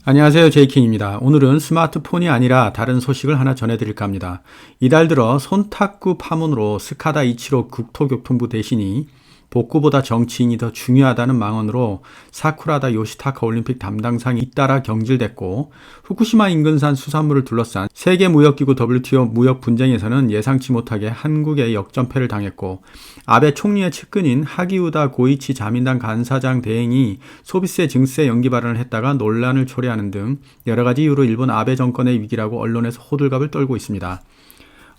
안녕하세요, 제이킹입니다. 오늘은 스마트폰이 아니라 다른 소식을 하나 전해드릴까 합니다. 이달 들어 손탁구 파문으로 스카다 이치로 국토교통부 대신이 복구보다 정치인이 더 중요하다는 망언으로 사쿠라다 요시타카 올림픽 담당상이 잇따라 경질됐고, 후쿠시마 인근산 수산물을 둘러싼 세계무역기구 WTO 무역 분쟁에서는 예상치 못하게 한국의 역전패를 당했고, 아베 총리의 측근인 하기우다 고이치 자민당 간사장 대행이 소비세 증세 연기 발언을 했다가 논란을 초래하는 등 여러가지 이유로 일본 아베 정권의 위기라고 언론에서 호들갑을 떨고 있습니다.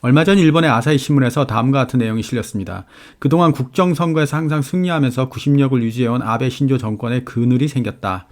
얼마 전 일본의 아사히 신문에서 다음과 같은 내용이 실렸습니다. 그동안 국정선거에서 항상 승리하면서 구심력을 유지해온 아베 신조 정권에 그늘이 생겼다.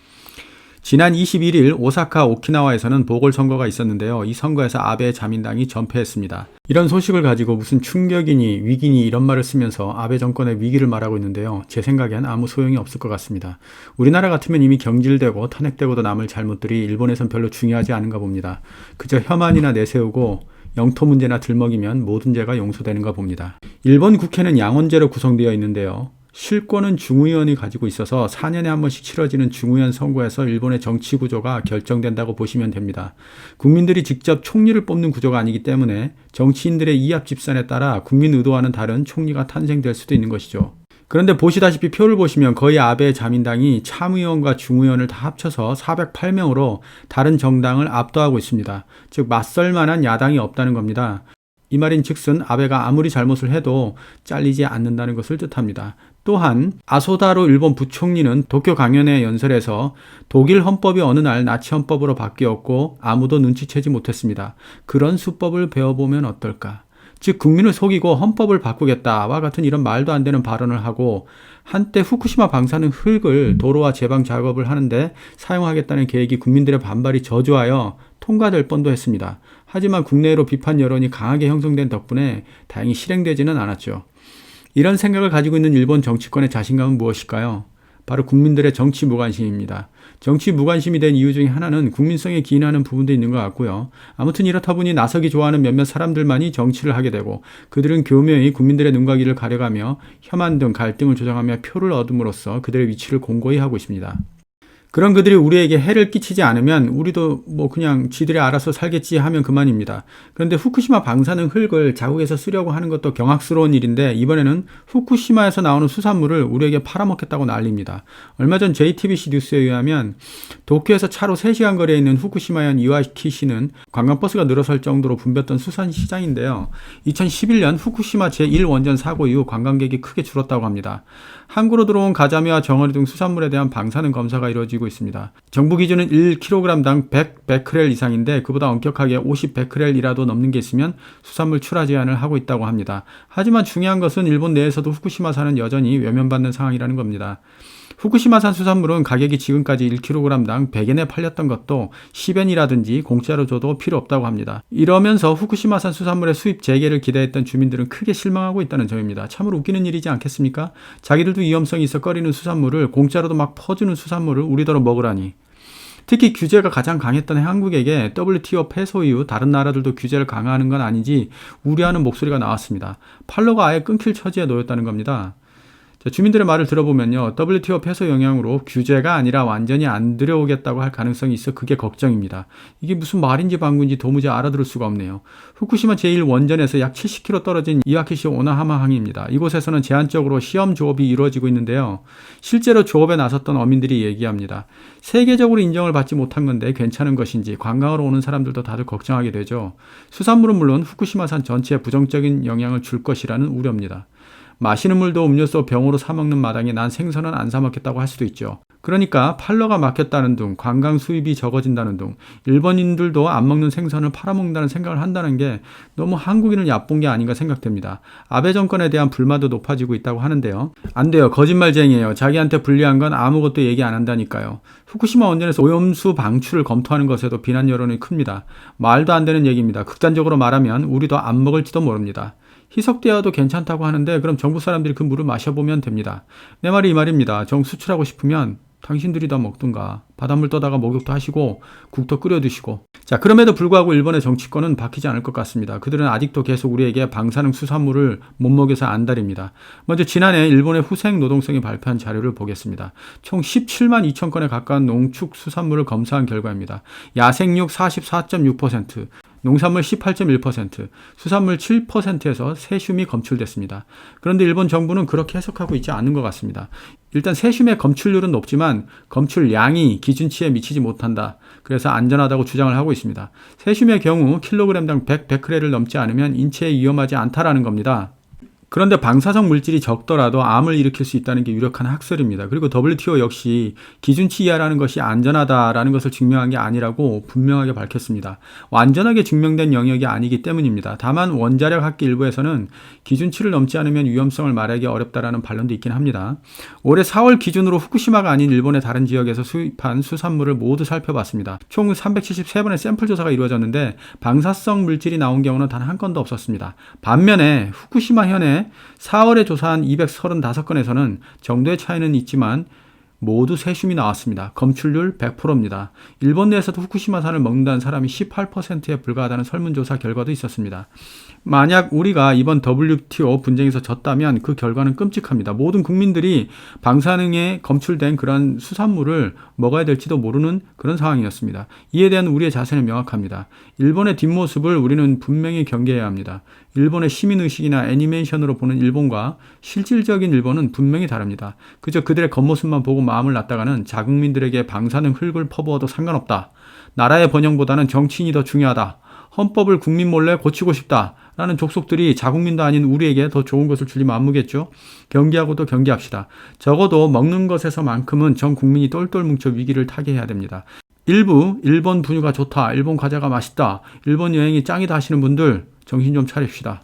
지난 21일 오사카 오키나와에서는 보궐선거가 있었는데요. 이 선거에서 아베 자민당이 전패했습니다. 이런 소식을 가지고 무슨 충격이니 위기니 이런 말을 쓰면서 아베 정권의 위기를 말하고 있는데요. 제 생각엔 아무 소용이 없을 것 같습니다. 우리나라 같으면 이미 경질되고 탄핵되고도 남을 잘못들이 일본에선 별로 중요하지 않은가 봅니다. 그저 혐한이나 내세우고 영토 문제나 들먹이면 모든 죄가 용서되는가 봅니다. 일본 국회는 양원제로 구성되어 있는데요. 실권은 중의원이 가지고 있어서 4년에 한 번씩 치러지는 중의원 선거에서 일본의 정치 구조가 결정된다고 보시면 됩니다. 국민들이 직접 총리를 뽑는 구조가 아니기 때문에 정치인들의 이합 집산에 따라 국민 의도와는 다른 총리가 탄생될 수도 있는 것이죠. 그런데 보시다시피 표를 보시면 거의 아베 자민당이 참의원과 중의원을 다 합쳐서 408명으로 다른 정당을 압도하고 있습니다. 즉 맞설 만한 야당이 없다는 겁니다. 이 말인 즉슨 아베가 아무리 잘못을 해도 잘리지 않는다는 것을 뜻합니다. 또한 아소다로 일본 부총리는 도쿄 강연회 연설에서 독일 헌법이 어느 날 나치 헌법으로 바뀌었고 아무도 눈치채지 못했습니다. 그런 수법을 배워보면 어떨까? 즉 국민을 속이고 헌법을 바꾸겠다와 같은 이런 말도 안 되는 발언을 하고, 한때 후쿠시마 방사능 흙을 도로와 제방 작업을 하는데 사용하겠다는 계획이 국민들의 반발이 저조하여 통과될 뻔도 했습니다. 하지만 국내로 비판 여론이 강하게 형성된 덕분에 다행히 실행되지는 않았죠. 이런 생각을 가지고 있는 일본 정치권의 자신감은 무엇일까요? 바로 국민들의 정치 무관심입니다. 정치 무관심이 된 이유 중에 하나는 국민성에 기인하는 부분도 있는 것 같고요. 아무튼 이렇다 보니 나서기 좋아하는 몇몇 사람들만이 정치를 하게 되고, 그들은 교묘히 국민들의 눈과 귀를 가려가며 혐한 등 갈등을 조장하며 표를 얻음으로써 그들의 위치를 공고히 하고 있습니다. 그런 그들이 우리에게 해를 끼치지 않으면 우리도 그냥 지들이 알아서 살겠지 하면 그만입니다. 그런데 후쿠시마 방사능 흙을 자국에서 쓰려고 하는 것도 경악스러운 일인데, 이번에는 후쿠시마에서 나오는 수산물을 우리에게 팔아먹겠다고 난립니다. 얼마 전 JTBC 뉴스에 의하면 도쿄에서 차로 3시간 거리에 있는 후쿠시마현 이와키시는 관광버스가 늘어설 정도로 붐볐던 수산시장인데요. 2011년 후쿠시마 제1원전 사고 이후 관광객이 크게 줄었다고 합니다. 항구로 들어온 가자미와 정어리 등 수산물에 대한 방사능 검사가 이루어지고 있습니다. 정부 기준은 1kg당 100 베크렐 이상인데, 그보다 엄격하게 50 베크렐이라도 넘는 게 있으면 수산물 출하 제한을 하고 있다고 합니다. 하지만 중요한 것은 일본 내에서도 후쿠시마산은 여전히 외면받는 상황이라는 겁니다. 후쿠시마산 수산물은 가격이 지금까지 1kg당 100엔에 팔렸던 것도 10엔이라든지 공짜로 줘도 필요 없다고 합니다. 이러면서 후쿠시마산 수산물의 수입 재개를 기대했던 주민들은 크게 실망하고 있다는 점입니다. 참으로 웃기는 일이지 않겠습니까? 자기들도 위험성이 있어 꺼리는 수산물을 공짜로도 막 퍼주는 수산물을 우리더러 먹으라니. 특히 규제가 가장 강했던 한국에게 WTO 패소 이후 다른 나라들도 규제를 강화하는 건 아닌지 우려하는 목소리가 나왔습니다. 팔로가 아예 끊길 처지에 놓였다는 겁니다. 주민들의 말을 들어보면요, WTO 패소 영향으로 규제가 아니라 완전히 안 들여오겠다고 할 가능성이 있어 그게 걱정입니다. 이게 무슨 말인지 방구인지 도무지 알아들을 수가 없네요. 후쿠시마 제1원전에서 약 70km 떨어진 이와키시 오나하마항입니다. 이곳에서는 제한적으로 시험 조업이 이루어지고 있는데요. 실제로 조업에 나섰던 어민들이 얘기합니다. 세계적으로 인정을 받지 못한 건데 괜찮은 것인지 관광으로 오는 사람들도 다들 걱정하게 되죠. 수산물은 물론 후쿠시마산 전체에 부정적인 영향을 줄 것이라는 우려입니다. 마시는 물도 음료수 병으로 사먹는 마당에 난 생선은 안 사먹겠다고 할 수도 있죠. 그러니까 팔러가 막혔다는 둥, 관광 수입이 적어진다는 둥, 일본인들도 안 먹는 생선을 팔아먹는다는 생각을 한다는 게 너무 한국인을 얕본 게 아닌가 생각됩니다. 아베 정권에 대한 불만도 높아지고 있다고 하는데요. 안 돼요. 거짓말쟁이에요. 자기한테 불리한 건 아무것도 얘기 안 한다니까요. 후쿠시마 원전에서 오염수 방출을 검토하는 것에도 비난 여론이 큽니다. 말도 안 되는 얘기입니다. 극단적으로 말하면 우리도 안 먹을지도 모릅니다. 희석되어도 괜찮다고 하는데 그럼 정부 사람들이 그 물을 마셔보면 됩니다. 내 말이 이 말입니다. 정 수출하고 싶으면 당신들이 다 먹든가 바닷물 떠다가 목욕도 하시고 국도 끓여 드시고 자, 그럼에도 불구하고 일본의 정치권은 바뀌지 않을 것 같습니다. 그들은 아직도 계속 우리에게 방사능 수산물을 못 먹여서 안달입니다. 먼저 지난해 일본의 후생 노동성이 발표한 자료를 보겠습니다. 총 17만 2천 건에 가까운 농축 수산물을 검사한 결과입니다. 야생육 44.6%, 농산물 18.1%, 수산물 7%에서 세슘이 검출됐습니다. 그런데 일본 정부는 그렇게 해석하고 있지 않은 것 같습니다. 일단 세슘의 검출률은 높지만 검출량이 기준치에 미치지 못한다. 그래서 안전하다고 주장을 하고 있습니다. 세슘의 경우 킬로그램당 100 베크렐을 넘지 않으면 인체에 위험하지 않다라는 겁니다. 그런데 방사성 물질이 적더라도 암을 일으킬 수 있다는 게 유력한 학설입니다. 그리고 WTO 역시 기준치 이하라는 것이 안전하다라는 것을 증명한 게 아니라고 분명하게 밝혔습니다. 완전하게 증명된 영역이 아니기 때문입니다. 다만 원자력 학계 일부에서는 기준치를 넘지 않으면 위험성을 말하기 어렵다라는 반론도 있긴 합니다. 올해 4월 기준으로 후쿠시마가 아닌 일본의 다른 지역에서 수입한 수산물을 모두 살펴봤습니다. 총 373번의 샘플 조사가 이루어졌는데 방사성 물질이 나온 경우는 단 한 건도 없었습니다. 반면에 후쿠시마 현에 4월에 조사한 235건에서는 정도의 차이는 있지만 모두 세슘이 나왔습니다. 검출률 100%입니다. 일본 내에서도 후쿠시마산을 먹는다는 사람이 18%에 불과하다는 설문조사 결과도 있었습니다. 만약 우리가 이번 WTO 분쟁에서 졌다면 그 결과는 끔찍합니다. 모든 국민들이 방사능에 검출된 그런 수산물을 먹어야 될지도 모르는 그런 상황이었습니다. 이에 대한 우리의 자세는 명확합니다. 일본의 뒷모습을 우리는 분명히 경계해야 합니다. 일본의 시민의식이나 애니메이션으로 보는 일본과 실질적인 일본은 분명히 다릅니다. 그저 그들의 겉모습만 보고 마음을 놨다가는 자국민들에게 방사능 흙을 퍼부어도 상관없다. 나라의 번영보다는 정치인이 더 중요하다. 헌법을 국민 몰래 고치고 싶다. 라는 족속들이 자국민도 아닌 우리에게 더 좋은 것을 주리면 안 무겠죠? 경계하고도 경계합시다. 적어도 먹는 것에서만큼은 전 국민이 똘똘 뭉쳐 위기를 타개해야 됩니다. 일부 일본 분유가 좋다, 일본 과자가 맛있다, 일본 여행이 짱이다 하시는 분들 정신 좀 차립시다.